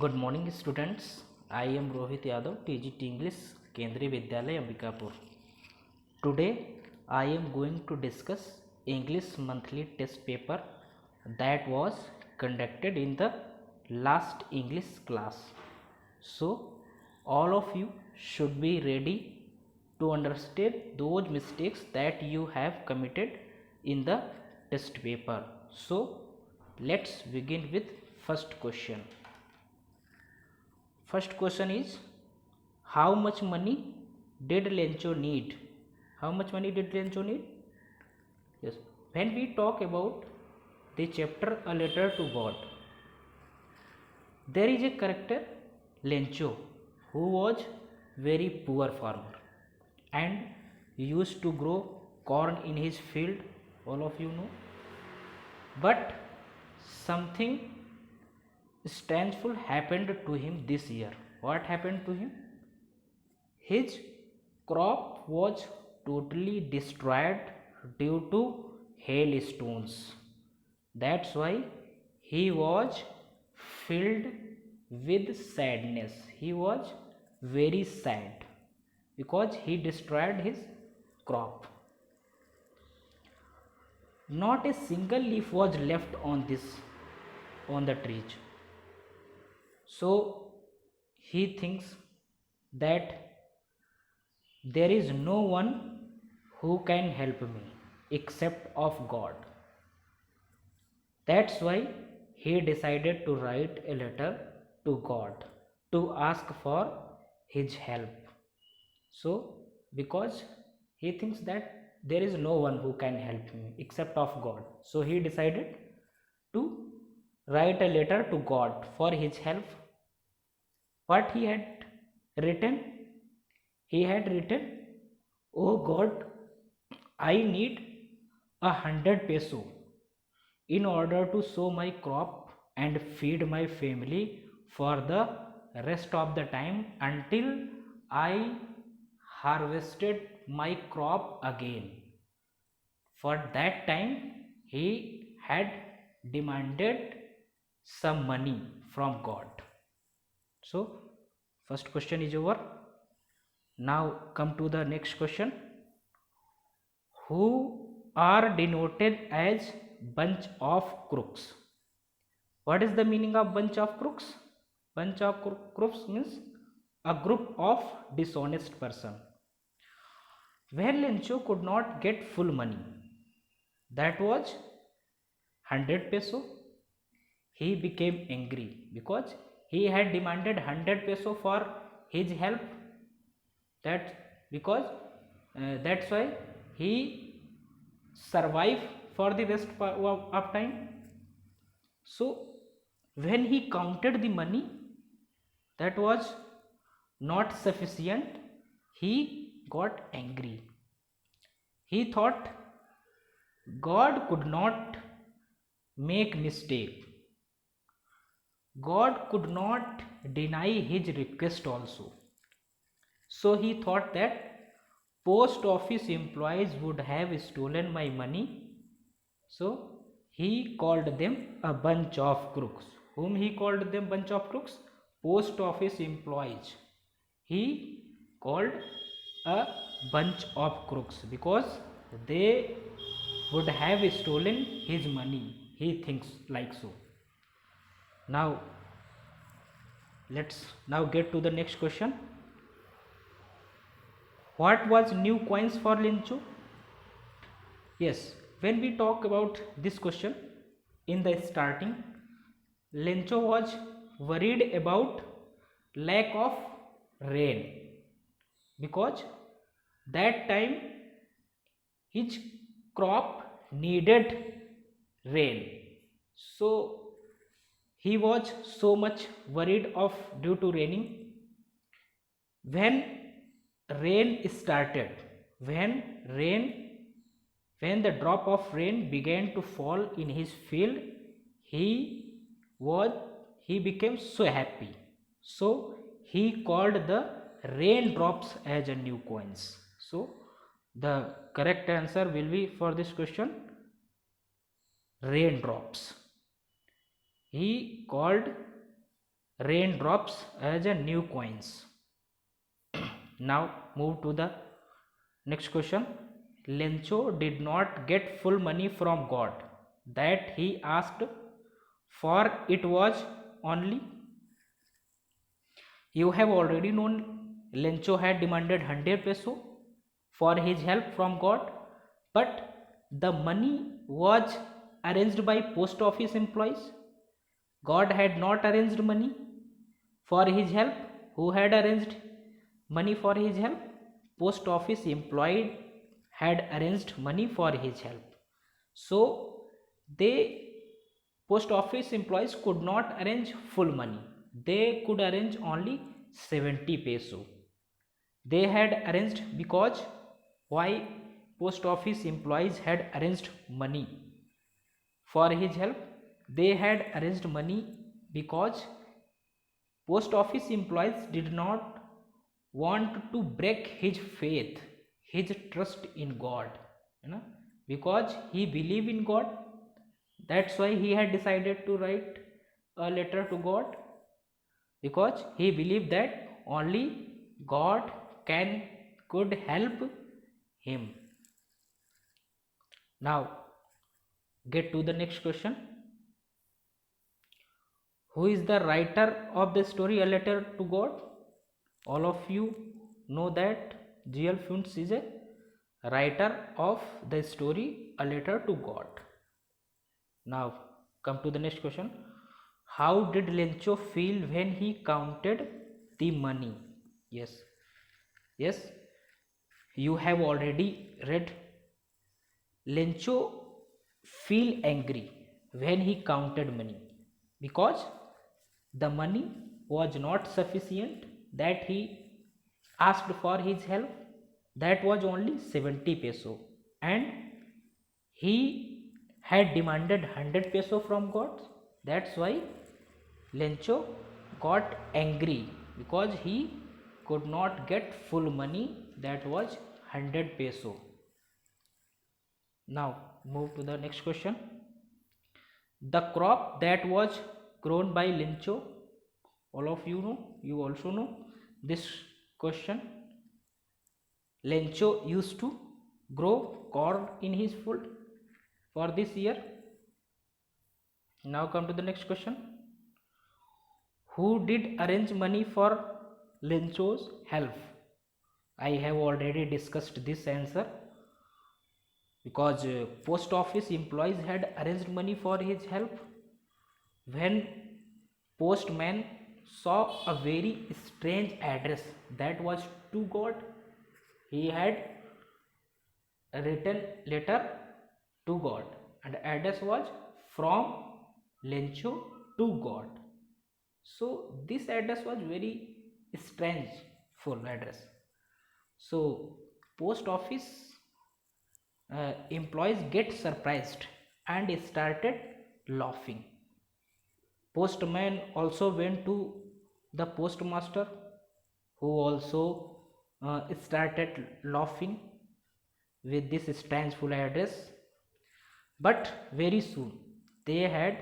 Good morning students. I am Rohit Yadav, TGT English, Kendriya Vidyalaya, Ambikapur. Today I am going to discuss English monthly test paper that was conducted in the last English class. So all of you should be ready to understand those mistakes that you have committed in the test paper. So let's begin with first question. First question is, how much money did Lencho need? How much money did Lencho need? Yes. When we talk about the chapter A Letter to God, there is a character Lencho who was very poor farmer and used to grow corn in his field, all of you know. But something strangeful happened to him this year. What happened to him? His crop was totally destroyed due to hailstones. That's why he was filled with sadness. He was very sad because he destroyed his crop. Not a single leaf was left on the trees. So he thinks that there is no one who can help me except of God. That's why he decided to write a letter to God to ask for his help. So because he thinks that there is no one who can help me except of God, so he decided to write a letter to God for his help. What he had written? He had written, "Oh God, I need 100 peso in order to sow my crop and feed my family for the rest of the time until I harvested my crop again." For that time, he had demanded some money from God. So, first question is over. Now come to the next question. Who are denoted as bunch of crooks? What is the meaning of bunch of crooks? Bunch of crooks means a group of dishonest person. When Lencho could not get full money, that was 100 peso, he became angry because he had demanded 100 peso for his help. That's why he survived for the rest of time. So when he counted the money, that was not sufficient. He got angry. He thought God could not make mistake. God could not deny his request also. So he thought that post office employees would have stolen my money. So he called them a bunch of crooks. Whom he called them bunch of crooks? Post office employees. He called a bunch of crooks because they would have stolen his money. He thinks like so. Now let's now get to the next question. What was new coins for Lencho? Yes, when we talk about this question, in the starting, Lencho was worried about lack of rain because that time his crop needed rain. So he was so much worried of due to raining. When rain started, when rain when the drop of rain began to fall in his field, he was he became so happy. So he called the raindrops as a new coins. So the correct answer will be for this question raindrops. He called raindrops as a new coins. Now move to the next question. Lencho did not get full money from God that he asked for. It was only, you have already known, Lencho had demanded 100 peso for his help from God, but the money was arranged by post office employees. God had not arranged money for his help. Who had arranged money for his help? Post office employee had arranged money for his help. So they, post office employees could not arrange full money. They could arrange only 70 peso. They had arranged because, why post office employees had arranged money for his help? They had arranged money because post office employees did not want to break his faith, his trust in God, you know, because he believed in God. That's why he had decided to write a letter to God, because he believed that only God could help him. Now get to the next question. Who is the writer of the story A Letter to God? All of you know that G.L. Funes is a writer of the story A Letter to God. Now come to the next question. How did Lencho feel when he counted the money? Yes, you have already read. Lencho feel angry when he counted money because the money was not sufficient that he asked for his help. That was only 70 peso, and he had demanded 100 peso from God. That's why Lencho got angry, because he could not get full money, that was 100 peso. Now move to the next question. The crop that was grown by Lencho, all of you know, you also know this question. Lencho used to grow corn in his field for this year. Now come to the next question. Who did arrange money for Lencho's help? I have already discussed this answer, because post office employees had arranged money for his help. When postman saw a very strange address that was to God, he had written letter to God, and address was from Lencho to God. So this address was very strange full address. So post office employees get surprised and started laughing. Postman also went to the postmaster, who also started laughing with this strange full address. But very soon they had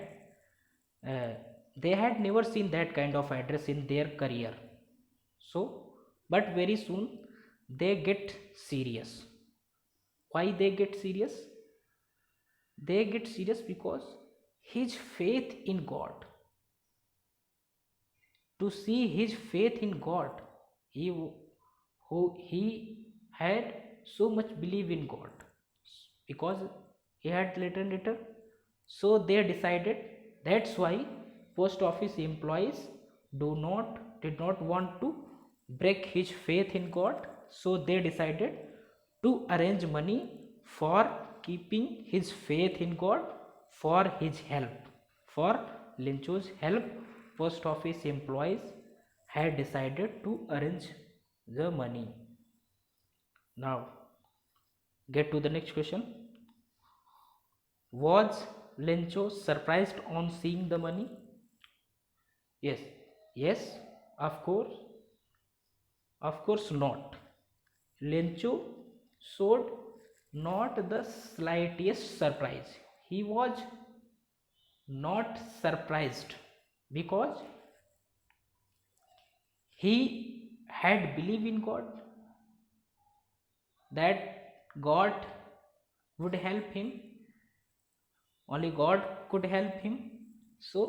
never seen that kind of address in their career. So but very soon they get serious. Why they get serious? They get serious because his faith in God, to see his faith in God, he had so much belief in God, because he had written letter. So they decided, that's why post office employees did not want to break his faith in God. So they decided to arrange money for keeping his faith in God, for his help, for Lencho's help. Post office employees had decided to arrange the money. Now get to the next question. Was Lencho surprised on seeing the money? Yes, of course not. Lencho showed not the slightest surprise. He was not surprised, because he had believed in God, that God would help him, only God could help him. So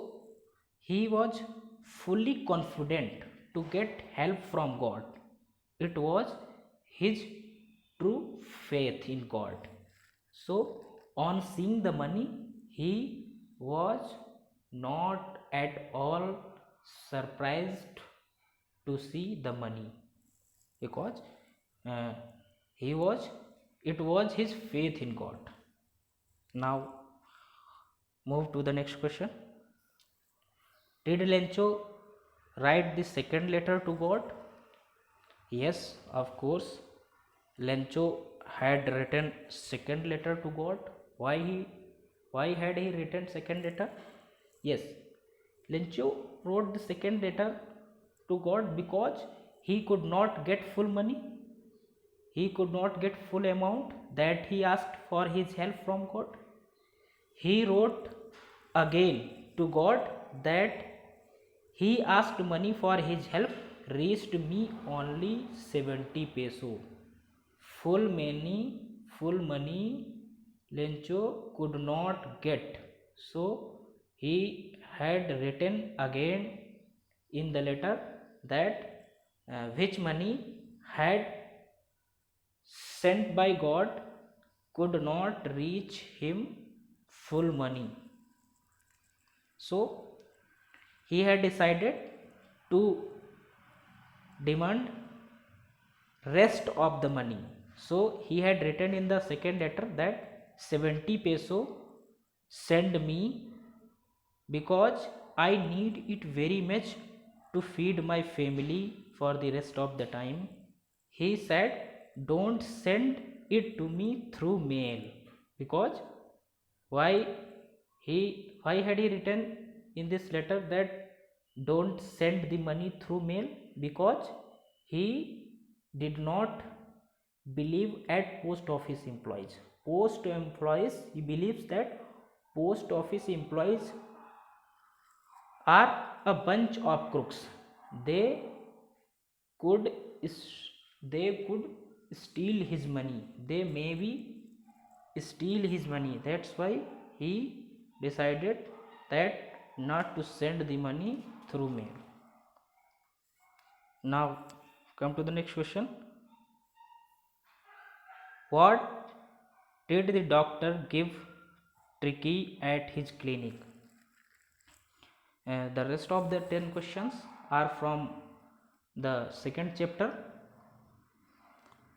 he was fully confident to get help from God. It was his true faith in God. So on seeing the money, he was not at all surprised to see the money, because uh, he was it was his faith in God. Now move to the next question. Did Lencho write the second letter to God? Yes, of course, Lencho had written second letter to God. Why had he written second letter? Yes, Lencho wrote the second letter to God because he could not get full money. He could not get full amount that he asked for his help from God. He wrote again to God that he asked money for his help reached me only 70 peso. Full money Lencho could not get. So he had written again in the letter that which money had sent by God could not reach him full money. So he had decided to demand rest of the money. So he had written in the second letter that 70 peso send me because I need it very much to feed my family for the rest of the time. He said, don't send it to me through mail, because why why had he written in this letter that don't send the money through mail? Because he did not believe at post office employees. He believes that post office employees are a bunch of crooks. They could they could steal his money. They maybe steal his money. That's why he decided that not to send the money through mail. Now come to the next question. What did the doctor give Tricky at his clinic? The rest of the 10 questions are from the second chapter.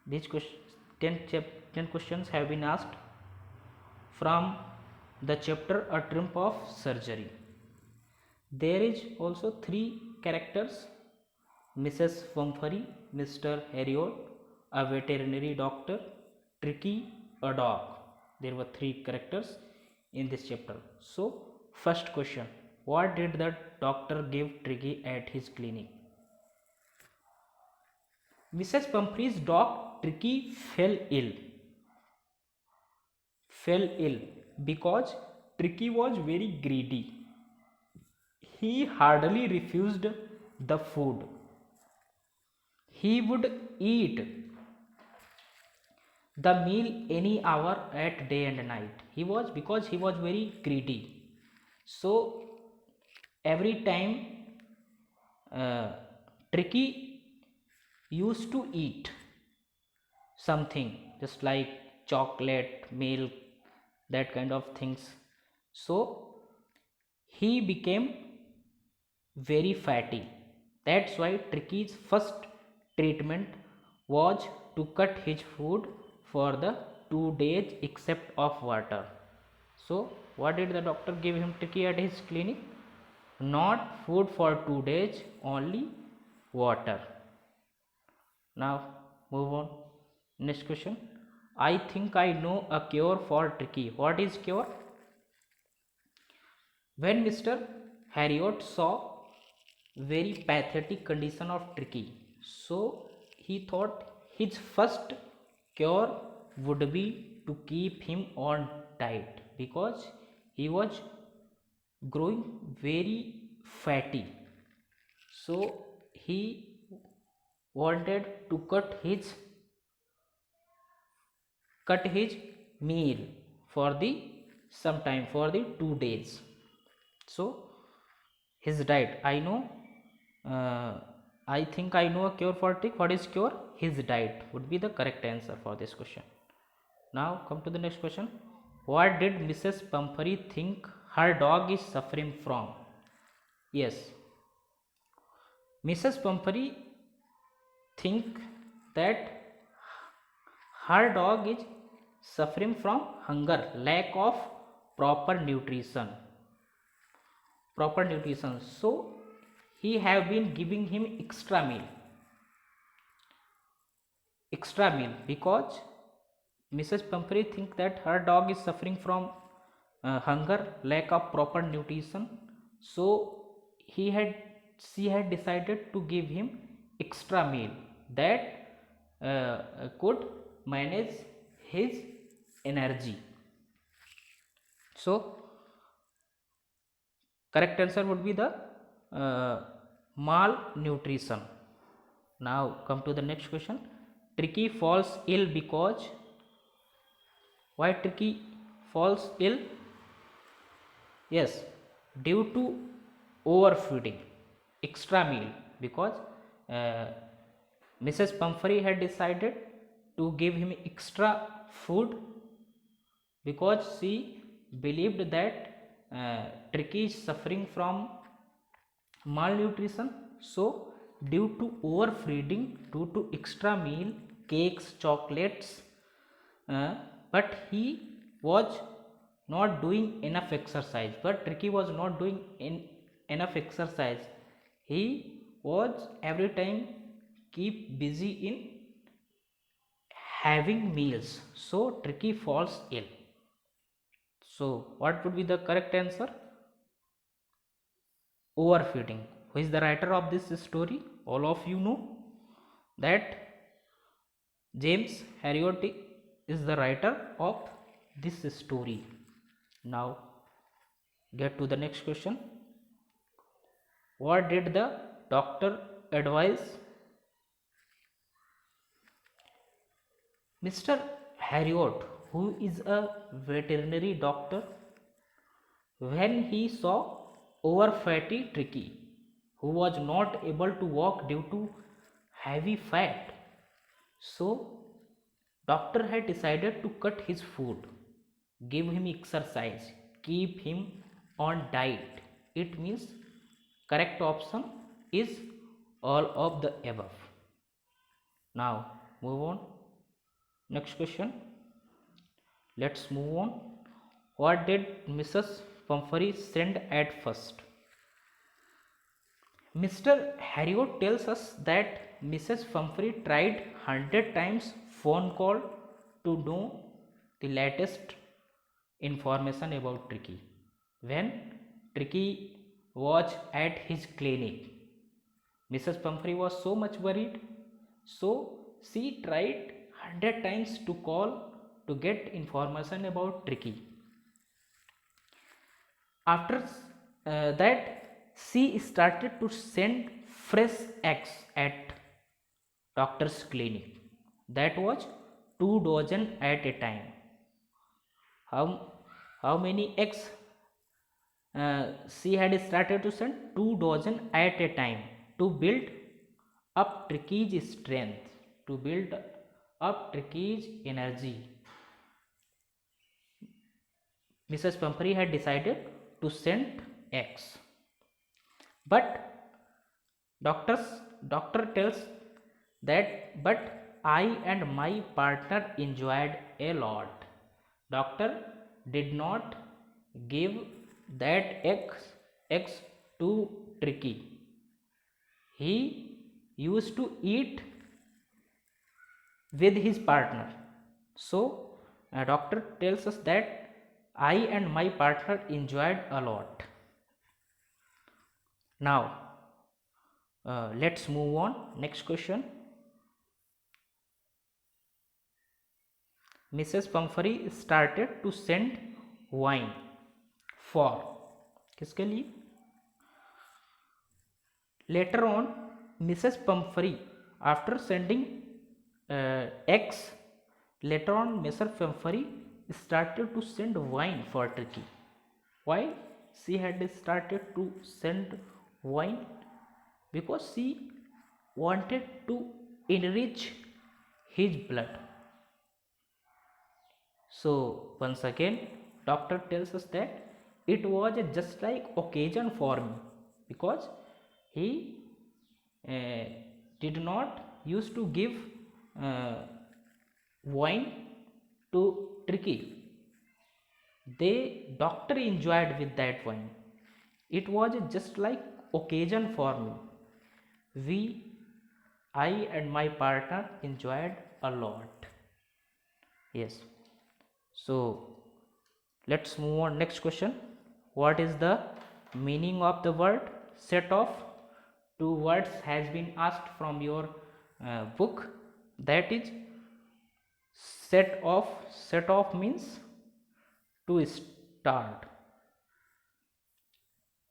These 10 questions have been asked from the chapter A Triumph of Surgery. There is also 3 characters: Mrs. Pumphrey, Mr. Heriot, a veterinary doctor, Tricky, a dog. There were 3 characters in this chapter. So first question, what did the doctor give Tricky at his clinic? Mrs. Pumphrey's dog Tricky fell ill because Tricky was very greedy. He hardly refused the food. He would eat the meal any hour at day and night. Because he was very greedy. So every time Tricky used to eat something just like chocolate, milk, that kind of things. So he became very fatty. That's why Tricky's first treatment was to cut his food for the 2 days except of water. So what did the doctor give him Tricky at his clinic? Not food for 2 days, only water. Now move on. Next question. I think I know a cure for Tricky. What is cure? When Mr. Heriot saw very pathetic condition of Tricky, so he thought his first cure would be to keep him on diet, because he was growing very fatty. So he wanted to cut his meal for the some time for the 2 days. So his diet, I know, uh, I think I know a cure for tick. What is cure? His diet would be the correct answer for this question. Now come to the next question. What did Mrs. Pumphrey think her dog is suffering from? Yes, Mrs. Pumphrey think that her dog is suffering from hunger, lack of proper nutrition. So he have been giving him extra meal because Mrs. Pumphrey think that her dog is suffering from hunger, lack of proper nutrition. So she had decided to give him extra meal that could manage his energy. So correct answer would be the uh, malnutrition. Now come to the next question. Tricky falls ill because, why Tricky falls ill? Yes, due to overfeeding, extra meal, because uh, Mrs. Pumphrey had decided to give him extra food because she believed that Tricky is suffering from malnutrition. So due to overfeeding, due to extra meal, cakes, chocolates, uh, but he was not doing enough exercise. But Tricky was not doing enough exercise. He was every time keep busy in having meals. So Tricky falls ill. So what would be the correct answer? Overfeeding. Who is the writer of this story? All of you know that James Herriot is the writer of this story. Now get to the next question. What did the doctor advise? Mr. Herriot, who is a veterinary doctor, when he saw overfatty Tricky, who was not able to walk due to heavy fat, so doctor had decided to cut his food, give him exercise, keep him on diet. It means correct option is all of the above. Now move on. Next question. Let's move on. What did Mrs. Pumphrey send at first? Mr. Herriot tells us that Mrs. Pumphrey tried 100 times phone call to know the latest information about Tricky. When Tricky was at his clinic, Mrs. Pumphrey was so much worried, so she tried 100 times to call to get information about Tricky. After that, she started to send fresh eggs at doctor's clinic. That was 2 dozen at a time. How many eggs she had started to send? 2 dozen at a time to build up Tricky's strength, to build up Tricky's energy. Mrs. Pumphrey had decided to send eggs, but doctor tells that, but I and my partner enjoyed a lot. Doctor did not give that eggs to Tricky. He used to eat with his partner. So a doctor tells us that I and my partner enjoyed a lot. Now let's move on. Next question. Mrs. Pumphrey started to send wine for किसके लिए? Later on, Mrs. Pumphrey after sending eggs, later on Mr. Pumphrey started to send wine for Turkey. Why she had started to send wine? Because she wanted to enrich his blood. So once again, doctor tells us that it was a just like occasion for me, because he uh, did not used to give uh, wine to Turkey. They doctor enjoyed with that wine. It was just like occasion for me. We, I and my partner enjoyed a lot. Yes. So let's move on next question. What is the meaning of the word set off? Two words has been asked from your book, that is set off. Set off means to start.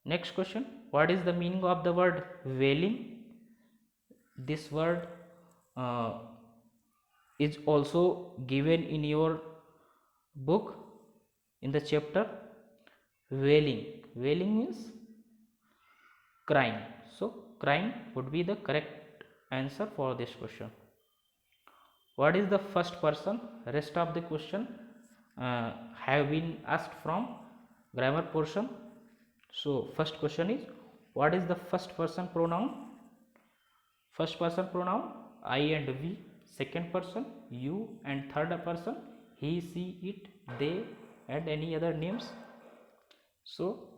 Next question, what is the meaning of the word wailing? This word uh, is also given in your book in the chapter wailing. Wailing means crying. So crying would be the correct answer for this question. What is the first person? Rest of the question have been asked from grammar portion. So first question is, what is the first person pronoun? First person pronoun I and we. Second person you, and third person he, she, it, they, and any other names. So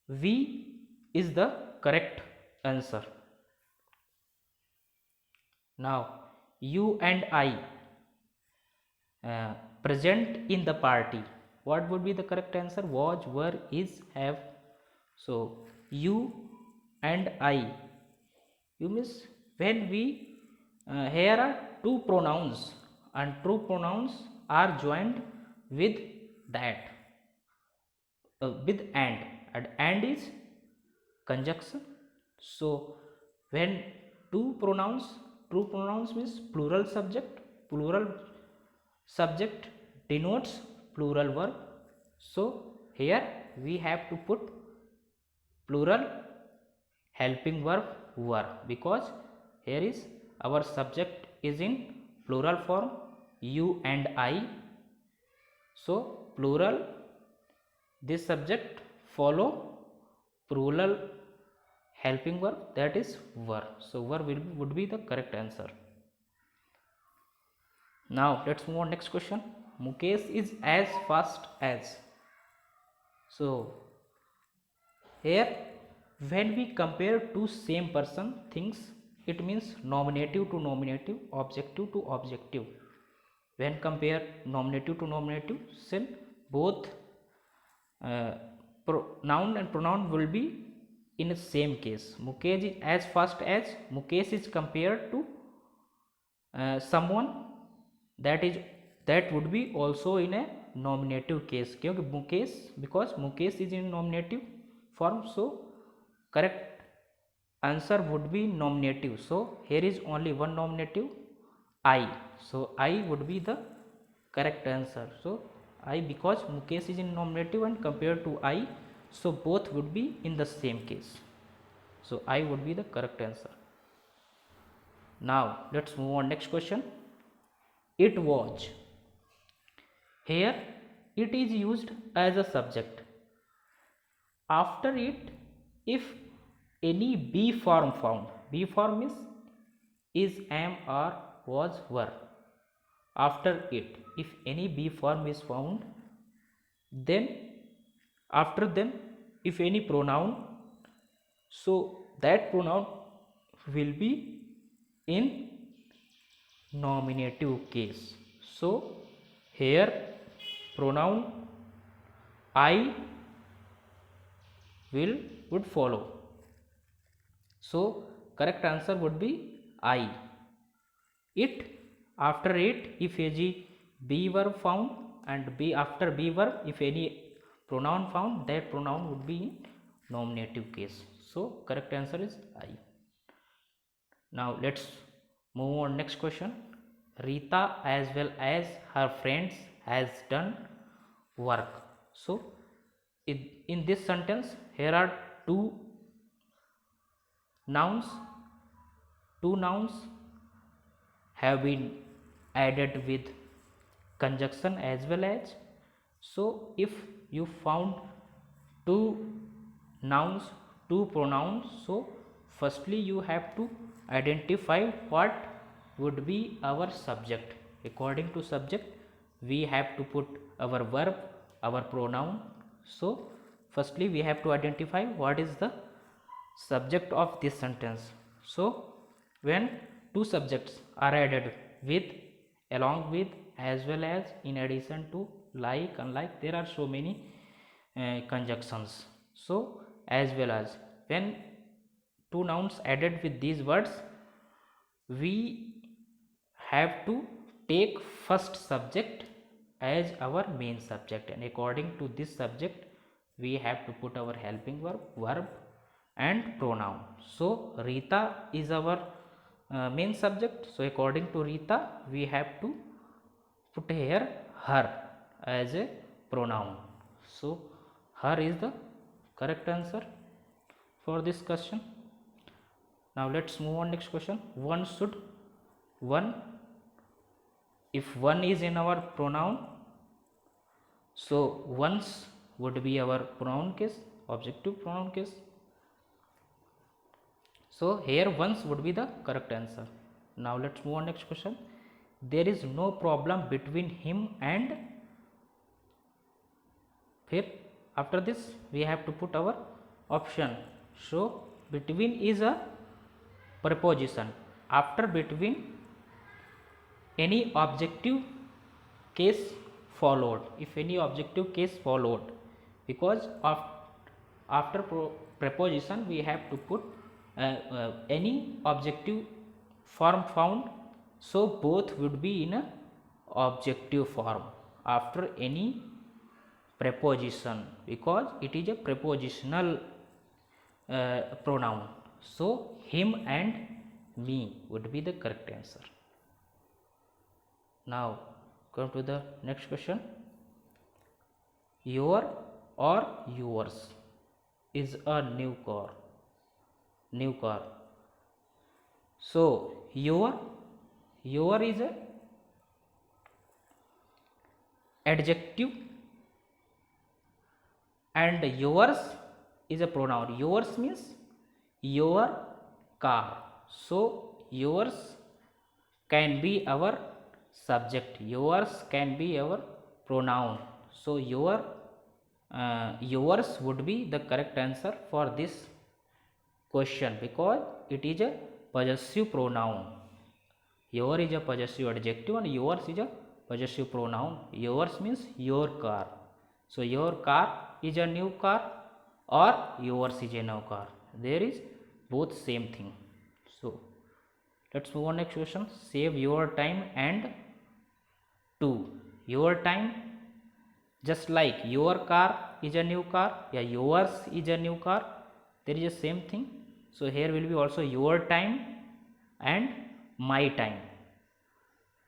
we is the correct answer. Now you and I present in the party. What would be the correct answer? Was, were, is, have. So you and I. You means when we here are two pronouns, and two pronouns are joined with that with and is conjunction. So when two pronouns, two pronouns means plural subject denotes plural verb. So here we have to put plural helping verb were, because here is our subject is in plural form, you and I. So plural, this subject follow plural helping verb, that is were. So were would be the correct answer. Now let's move on next question. Mukesh is as fast as. So here when we compare two same person things, it means nominative to nominative, objective to objective. When compare nominative to nominative, then both noun and pronoun will be in the same case. Mukesh is as fast as. Mukesh is compared to someone, that would be also in a nominative case, क्योंकि Mukesh, because Mukesh is in nominative form, so correct answer would be nominative. So here is only one nominative, I. So I would be the correct answer. So I, because Mukesh is in nominative and compared to I, so both would be in the same case. So I would be the correct answer. Now let's move on next question. It was. Here it is used as a subject. After it, if any be form found, be form is am, are, was, were. After it, if any be form is found, then after them if any pronoun, so that pronoun will be in nominative case. So here pronoun I would follow. So correct answer would be I. It, after it if any be verb found, and be after be verb if any pronoun found, that pronoun would be in nominative case. So correct answer is I. Now let's move on next question. Rita as well as her friends has done work. So in this sentence here are nouns two nouns have been added with conjunction as well as. So if you found two nouns, two pronouns, so firstly you have to identify what would be our subject. According to subject we have to put our verb, our pronoun. So firstly we have to identify what is the subject of this sentence. So when two subjects are added with, along with, as well as, in addition to, like, unlike, there are so many conjunctions. So as well as, when two nouns added with these words, we have to take first subject as our main subject, and according to this subject we have to put our helping verb and pronoun. So Rita is our main subject, so according to Rita we have to put here her as a pronoun. So her is the correct answer for this question. Now let's move on next question. One, if one is in our pronoun, so once would be our pronoun case, objective pronoun case. So here once would be the correct answer. Now let's move on next question. There is no problem between him and. Here after this we have to put our option. So between is a preposition. After between, any objective case followed, if any objective case followed, because of after preposition we have to put any objective form found, so both would be in a objective form after any preposition, because it is a prepositional pronoun. So him and me would be the correct answer. Now come to the next question. Your or yours is a new car. So your is a adjective and yours is a pronoun. Yours means your car, so yours can be our subject, yours can be our pronoun. So yours would be the correct answer for this question, because it is a possessive pronoun. Your is a possessive adjective and yours is a possessive pronoun. Yours means your car, so your car is a new car or yours is a new car, there is both same thing. So let's move on next question. Save your time and to. Your time, just like your car is a new car, yeah, yours is a new car, there is a same thing. So here will be also your time and my time,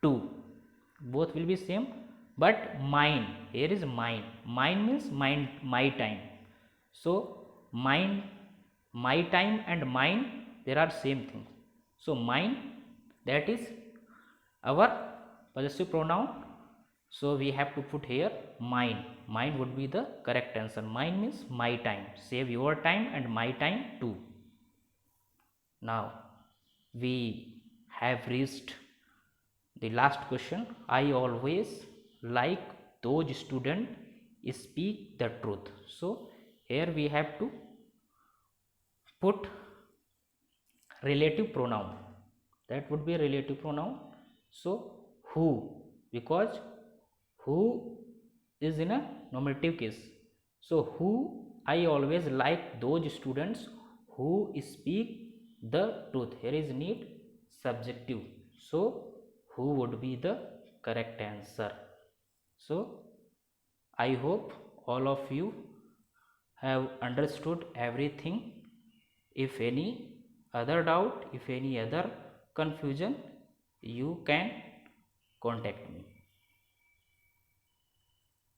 two, both will be same, but mine, here is mine means my time. So mine, my time and mine, there are same thing. So mine, that is our possessive pronoun, so we have to put here mine would be the correct answer. Mine means my time. Save your time and my time too. Now we have reached the last question. I always like those students speak the truth. So here we have to put relative pronoun, that would be a relative pronoun. So who, because who is in a nominative case, so who, I always like those students who speak the truth, here is need subjective, so who would be the correct answer. So I hope all of you have understood everything. If any other doubt, if any other confusion, you can contact me.